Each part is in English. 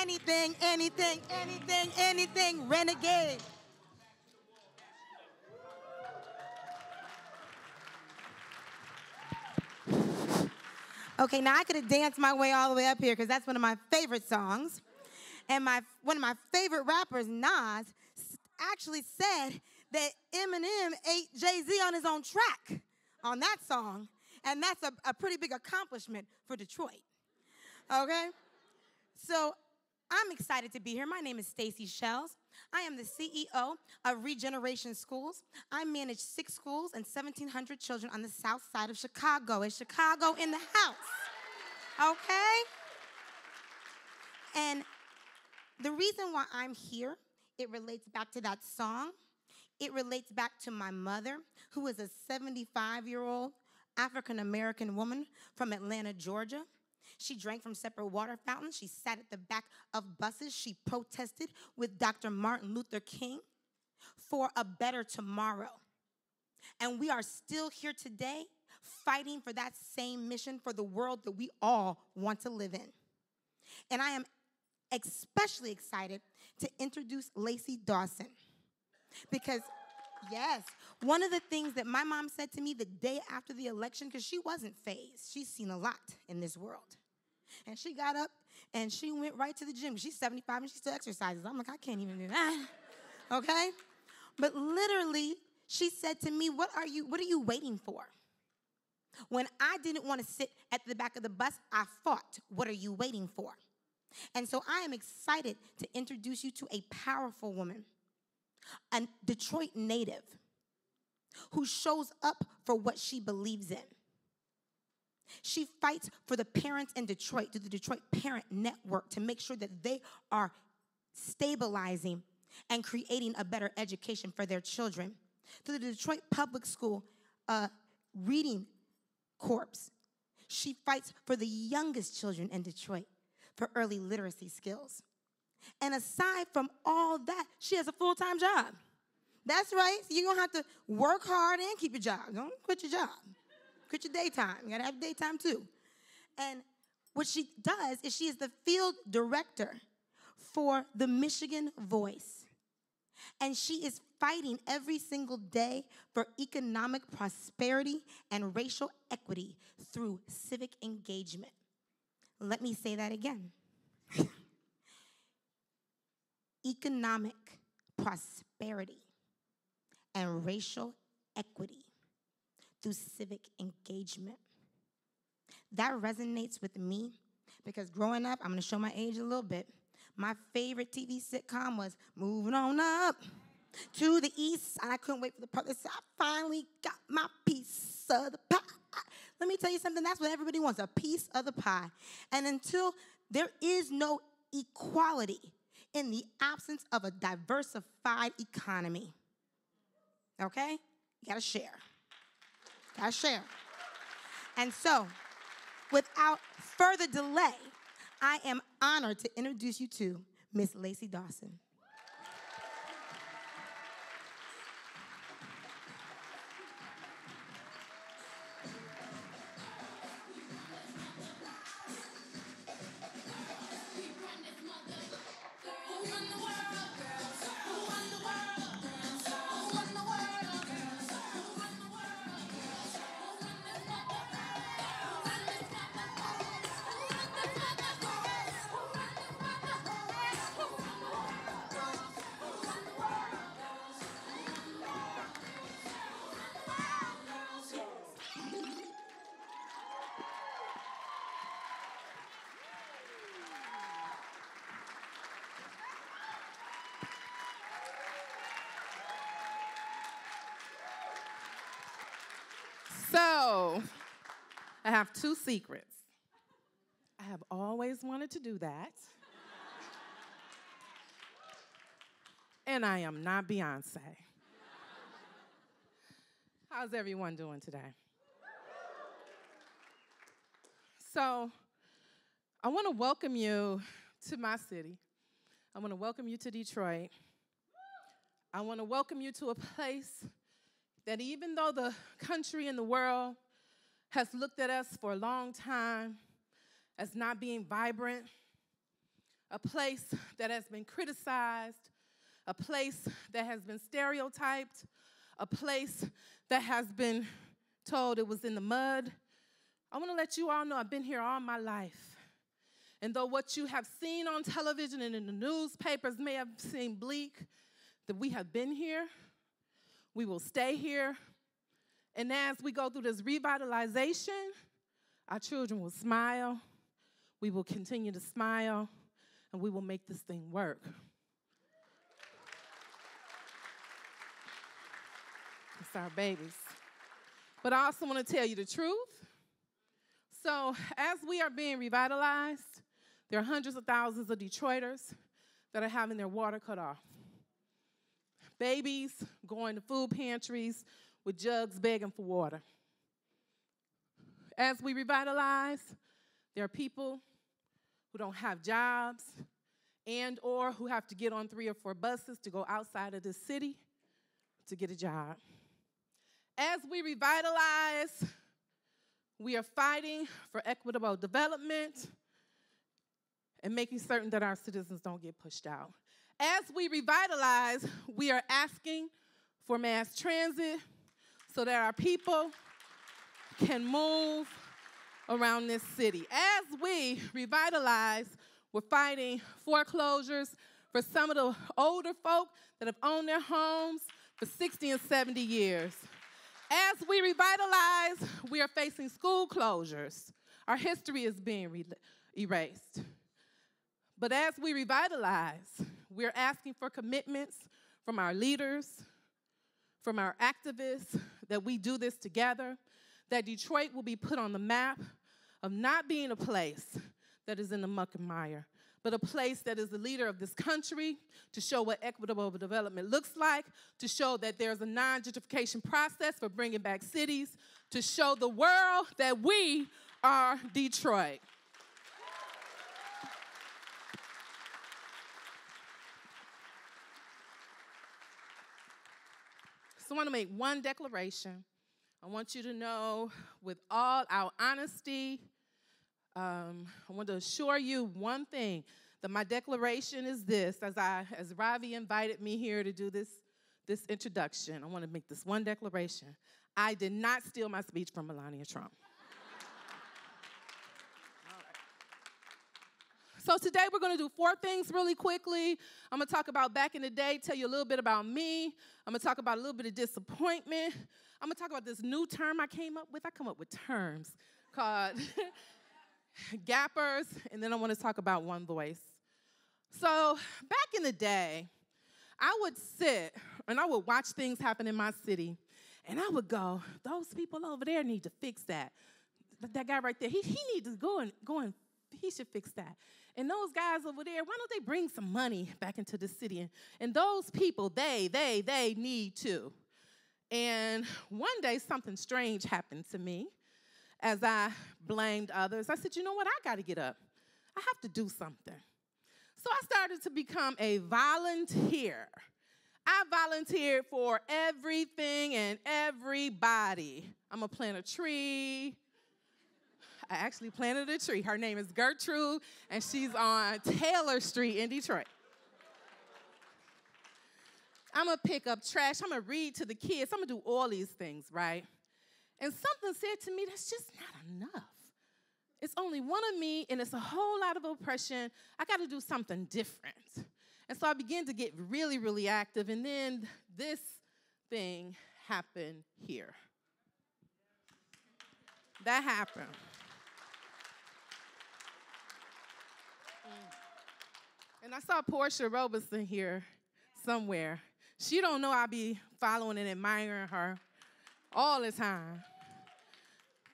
anything, anything, anything, anything, renegade. Okay, now I could have danced my way all the way up here because that's one of my favorite songs. And one of my favorite rappers, Nas, actually said that Eminem ate Jay-Z on his own track on that song. And that's a pretty big accomplishment for Detroit. Okay? So I'm excited to be here. My name is Stacy Shells. I am the CEO of Regeneration Schools. I manage 6 schools and 1,700 children on the south side of Chicago. Is Chicago in the house? Okay? And the reason why I'm here, it relates back to that song. It relates back to my mother, who is a 75-year-old African-American woman from Atlanta, Georgia. She drank from separate water fountains. She sat at the back of buses. She protested with Dr. Martin Luther King for a better tomorrow. And we are still here today fighting for that same mission for the world that we all want to live in. And I am especially excited to introduce Lacy Dawson. Because, yes, one of the things that my mom said to me the day after the election, because she wasn't fazed. She's seen a lot in this world. And she got up and she went right to the gym. She's 75 and she still exercises. I'm like, I can't even do that. Okay? But literally, she said to me, what are you waiting for? When I didn't want to sit at the back of the bus, I fought. What are you waiting for? And so I am excited to introduce you to a powerful woman, a Detroit native who shows up for what she believes in. She fights for the parents in Detroit, through the Detroit Parent Network, to make sure that they are stabilizing and creating a better education for their children. Through the Detroit Public School Reading Corps, she fights for the youngest children in Detroit for early literacy skills. And aside from all that, she has a full-time job. That's right. So you're going to have to work hard and keep your job. Don't quit your job. Quit your daytime. You got to have daytime too. And what she does is she is the field director for the Michigan Voice. And she is fighting every single day for economic prosperity and racial equity through civic engagement. Let me say that again. Economic prosperity and racial equity through civic engagement. That resonates with me because growing up, I'm going to show my age a little bit. My favorite TV sitcom was Moving On Up to the East. And I couldn't wait for the part that said, I finally got my piece of the pie. Let me tell you something. That's what everybody wants, a piece of the pie. And until there is no equality in the absence of a diversified economy, okay? You gotta share. Gotta share. And so, without further delay, I am honored to introduce you to Miss Lacy Dawson. So, I have 2 secrets. I have always wanted to do that. And I am not Beyonce. How's everyone doing today? So, I want to welcome you to my city. I want to welcome you to Detroit. I want to welcome you to a place that even though the country and the world has looked at us for a long time as not being vibrant, a place that has been criticized, a place that has been stereotyped, a place that has been told it was in the mud. I want to let you all know I've been here all my life. And though what you have seen on television and in the newspapers may have seemed bleak, that we have been here, we will stay here. And as we go through this revitalization, our children will smile, we will continue to smile, and we will make this thing work. It's our babies. But I also want to tell you the truth. So as we are being revitalized, there are hundreds of thousands of Detroiters that are having their water cut off. Babies going to food pantries with jugs begging for water. As we revitalize, there are people who don't have jobs and or who have to get on 3 or 4 buses to go outside of the city to get a job. As we revitalize, we are fighting for equitable development and making certain that our citizens don't get pushed out. As we revitalize, we are asking for mass transit so that our people can move around this city. As we revitalize, we're fighting foreclosures for some of the older folk that have owned their homes for 60 and 70 years. As we revitalize, we are facing school closures. Our history is being erased. But as we revitalize, we're asking for commitments from our leaders, from our activists, that we do this together, that Detroit will be put on the map of not being a place that is in the muck and mire, but a place that is the leader of this country, to show what equitable development looks like, to show that there's a non-gentrification process for bringing back cities, to show the world that we are Detroit. So I want to make one declaration. I want you to know with all our honesty, I want to assure you one thing, that my declaration is this. As Ravi invited me here to do this introduction, I want to make this one declaration. I did not steal my speech from Melania Trump. So today we're going to do 4 things really quickly. I'm going to talk about back in the day, tell you a little bit about me. I'm going to talk about a little bit of disappointment. I'm going to talk about this new term I came up with. I come up with terms called gappers, and then I want to talk about one voice. So back in the day, I would sit and I would watch things happen in my city, and I would go, those people over there need to fix that. That guy right there, he needs to go and he should fix that. And those guys over there, why don't they bring some money back into the city? And those people, they need to. And one day, something strange happened to me as I blamed others. I said, you know what? I got to get up. I have to do something. So I started to become a volunteer. I volunteered for everything and everybody. I'm going to plant a tree. I actually planted a tree. Her name is Gertrude, and she's on Taylor Street in Detroit. I'm going to pick up trash. I'm going to read to the kids. I'm going to do all these things, right? And something said to me, that's just not enough. It's only one of me, and it's a whole lot of oppression. I got to do something different. And so I began to get really, really active, and then this thing happened here. That happened. And I saw Portia Robeson here somewhere. She don't know I be following and admiring her all the time.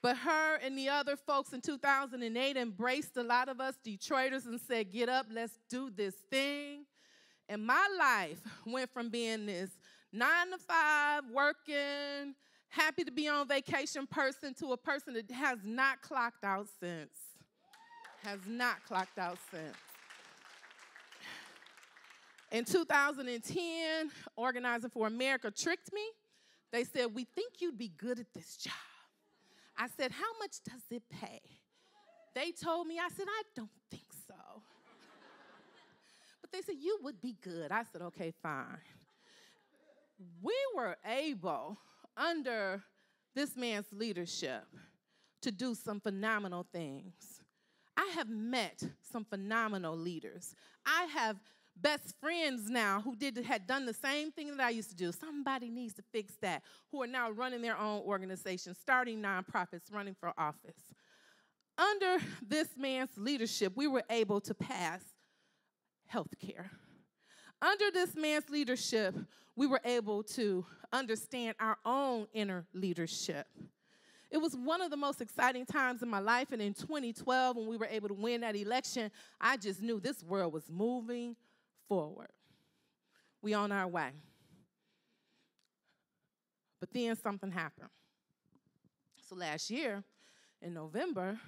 But her and the other folks in 2008 embraced a lot of us Detroiters and said, get up, let's do this thing. And my life went from being this 9-to-5 working, happy to be on vacation person to a person that has not clocked out since. Has not clocked out since. In 2010, Organizing for America tricked me. They said, we think you'd be good at this job. I said, how much does it pay? They told me, I said, I don't think so. Lacy, you would be good. I said, okay, fine. We were able, under this man's leadership, to do some phenomenal things. I have met some phenomenal leaders. I have best friends now who had done the same thing that I used to do. Somebody needs to fix that. Who are now running their own organizations, starting nonprofits, running for office. Under this man's leadership, we were able to pass health care. Under this man's leadership, we were able to understand our own inner leadership. It was one of the most exciting times in my life, and in 2012, when we were able to win that election, I just knew this world was moving forward. We on our way. But then something happened. So last year, in November,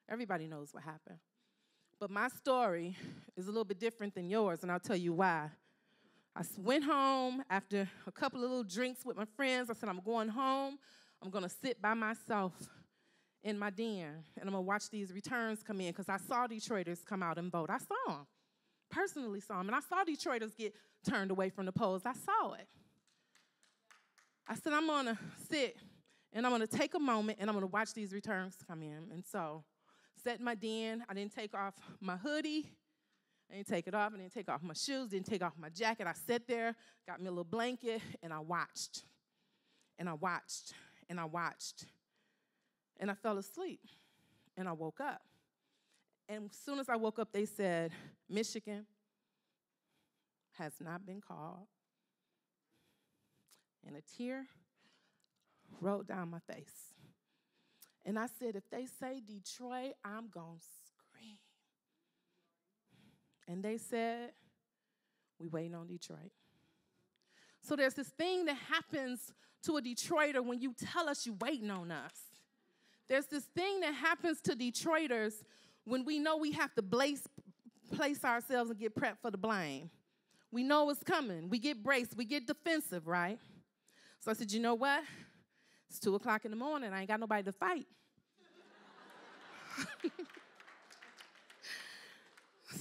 everybody knows what happened. But my story is a little bit different than yours, and I'll tell you why. I went home after a couple of little drinks with my friends. I said, I'm going home. I'm going to sit by myself in my den, and I'm going to watch these returns come in, because I saw Detroiters come out and vote. I saw them. Personally saw them. And I saw Detroiters get turned away from the polls. I saw it. I said, I'm going to sit, and I'm going to take a moment, and I'm going to watch these returns come in. And so, sat in my den. I didn't take off my hoodie. I didn't take it off. I didn't take off my shoes. Didn't take off my jacket. I sat there, got me a little blanket, and I watched. And I watched. And I watched. And I fell asleep. And I woke up. And as soon as I woke up, they said, Michigan has not been called. And a tear rolled down my face. And I said, if they say Detroit, I'm going to scream. And they said, we waiting on Detroit. So there's this thing that happens to a Detroiter when you tell us you waiting on us. There's this thing that happens to Detroiters when we know we have to place ourselves and get prepped for the blame. We know it's coming. We get braced. We get defensive, right? So I said, you know what? It's 2 o'clock in the morning. I ain't got nobody to fight.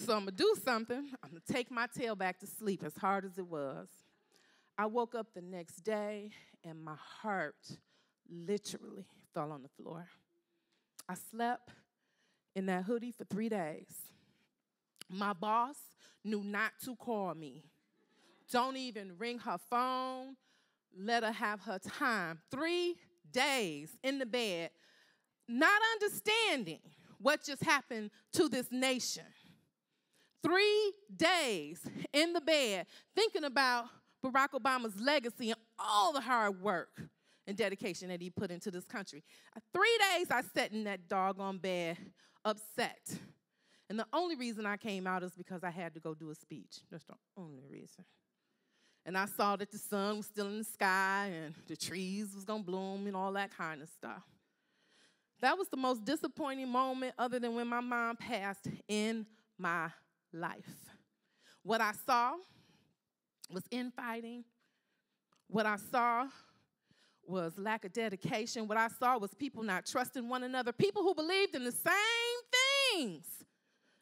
So I'm going to do something. I'm going to take my tail back to sleep, as hard as it was. I woke up the next day, and my heart literally fell on the floor. I slept in that hoodie for 3 days. My boss knew not to call me. Don't even ring her phone. Let her have her time. 3 days in the bed, not understanding what just happened to this nation. 3 days in the bed, thinking about Barack Obama's legacy and all the hard work and dedication that he put into this country. 3 days I sat in that doggone bed, upset. And the only reason I came out is because I had to go do a speech. That's the only reason. And I saw that the sun was still in the sky and the trees was going to bloom and all that kind of stuff. That was the most disappointing moment, other than when my mom passed, in my life. What I saw was infighting. What I saw was lack of dedication. What I saw was people not trusting one another. People who believed in the same things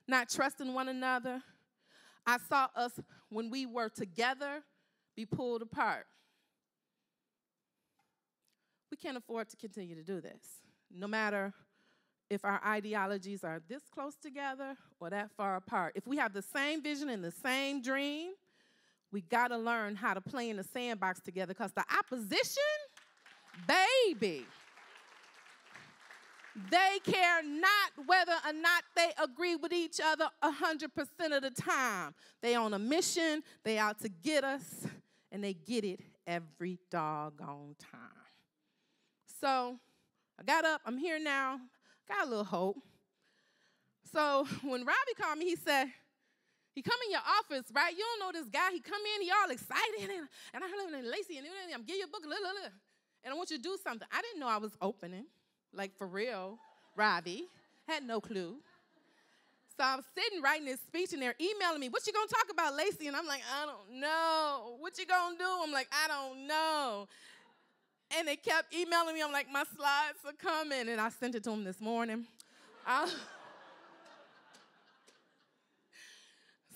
not trusting one another. I saw us, when we were together, be pulled apart. We can't afford to continue to do this, no matter if our ideologies are this close together or that far apart. If we have the same vision and the same dream, we got to learn how to play in the sandbox together, because the opposition, baby, they care not whether or not they agree with each other 100% of the time. They on a mission, they out to get us, and they get it every doggone time. So I got up, I'm here now, got a little hope. So when Robbie called me, he said, he come in your office, right? You don't know this guy. He come in, he all excited, and I heard him, Lacy, and I'm giving you a book, and I want you to do something. I didn't know I was opening, like for real, Robbie. Had no clue. So I was sitting writing this speech, and they're emailing me, what you gonna talk about, Lacy? And I'm like, I don't know. What you gonna do? I'm like, I don't know. And they kept emailing me. I'm like, my slides are coming. And I sent it to them this morning.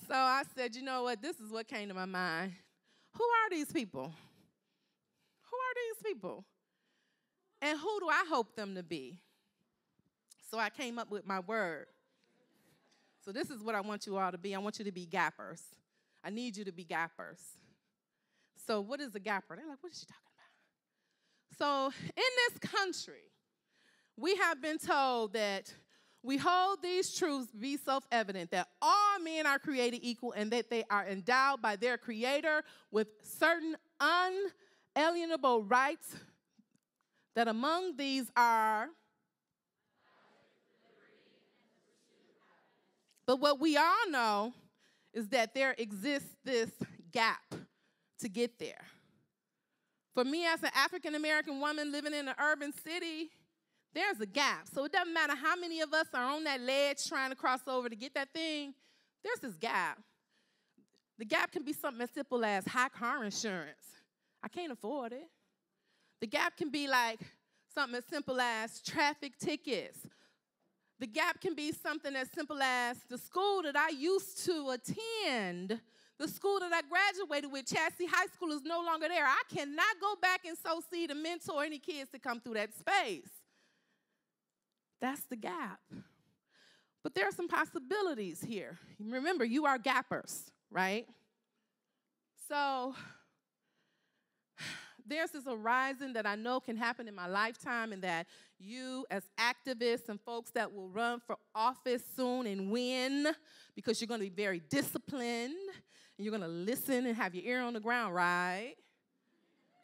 So I I said, you know what? This is what came to my mind. Who are these people? Who are these people? And who do I hope them to be? So I came up with my word. So this is what I want you all to be. I want you to be gappers. I need you to be gappers. So what is a gapper? They're like, what is she talking about? So in this country, we have been told that we hold these truths to be self-evident, that all men are created equal and that they are endowed by their Creator with certain unalienable rights, that among these are. But what we all know is that there exists this gap to get there. For me, as an African-American woman living in an urban city, there's a gap. So it doesn't matter how many of us are on that ledge trying to cross over to get that thing, there's this gap. The gap can be something as simple as high car insurance. I can't afford it. The gap can be like something as simple as traffic tickets. The gap can be something as simple as the school that I used to attend, the school that I graduated with, Chassis High School, is no longer there. I cannot go back and sow seed to mentor any kids to come through that space. That's the gap. But there are some possibilities here. Remember, you are gappers, right? So there's this horizon that I know can happen in my lifetime, and that you as activists and folks that will run for office soon and win, because you're going to be very disciplined and you're going to listen and have your ear on the ground, right?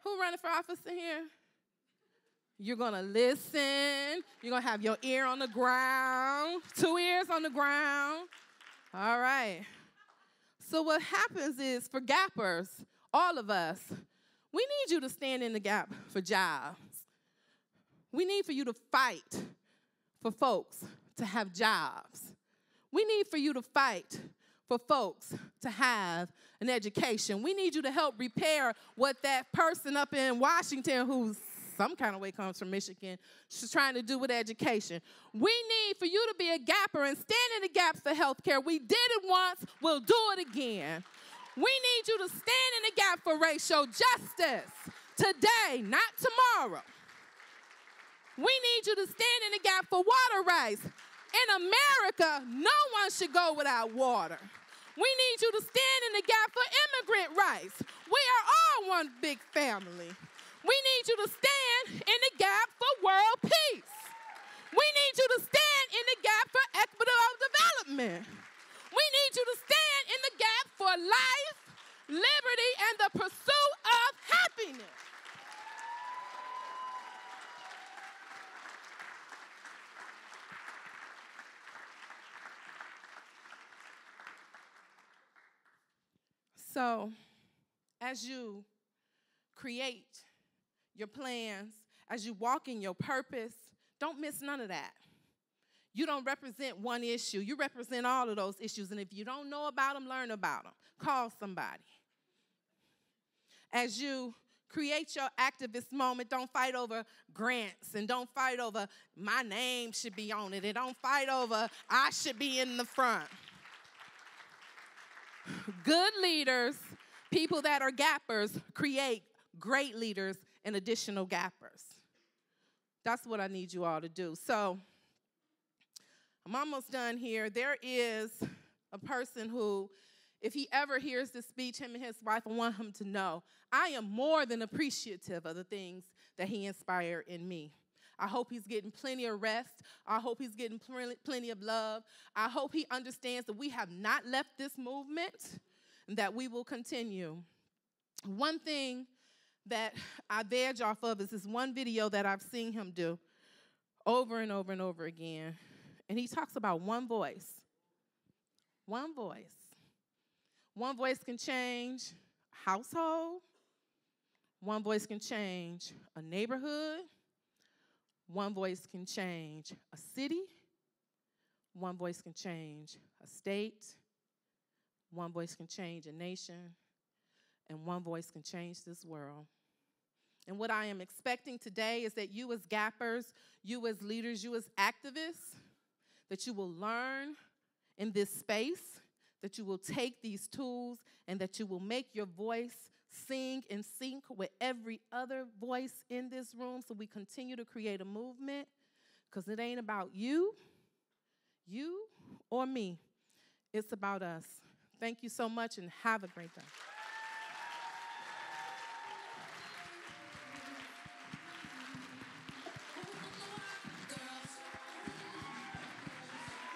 Who running for office in here? You're going to listen. You're going to have your ear on the ground, 2 ears on the ground. All right. So what happens is, for gappers, all of us, we need you to stand in the gap for jobs. We need for you to fight for folks to have jobs. We need for you to fight for folks to have an education. We need you to help repair what that person up in Washington, who's some kind of way comes from Michigan, she's trying to do with education. We need for you to be a gapper and stand in the gap for health care. We did it once, we'll do it again. We need you to stand in the gap for racial justice today, not tomorrow. We need you to stand in the gap for water rights. In America, no one should go without water. We need you to stand in the gap for immigrant rights. We are all one big family. We need you to stand in the gap for world peace. We need you to stand in the gap for equitable development. We need you to stand in the gap for life, liberty, and the pursuit of happiness. So, as you create your plans, as you walk in your purpose, don't miss none of that. You don't represent one issue. You represent all of those issues. And if you don't know about them, learn about them. Call somebody. As you create your activist moment, don't fight over grants, and don't fight over my name should be on it, and don't fight over I should be in the front. Good leaders, people that are gappers, create great leaders and additional gappers. That's what I need you all to do. So I'm almost done here. There is a person who, if he ever hears this speech, him and his wife, I want him to know, I am more than appreciative of the things that he inspired in me. I hope he's getting plenty of rest. I hope he's getting plenty of love. I hope he understands that we have not left this movement and that we will continue. One thing that I veg off of is this one video that I've seen him do over and over and over again. And he talks about one voice. One voice. One voice can change a household. One voice can change a neighborhood. One voice can change a city. One voice can change a state. One voice can change a nation. And one voice can change this world. And what I am expecting today is that you as gappers, you as leaders, you as activists, that you will learn in this space, that you will take these tools and that you will make your voice sing in sync with every other voice in this room so we continue to create a movement, because it ain't about you or me. It's about us. Thank you so much and have a great day.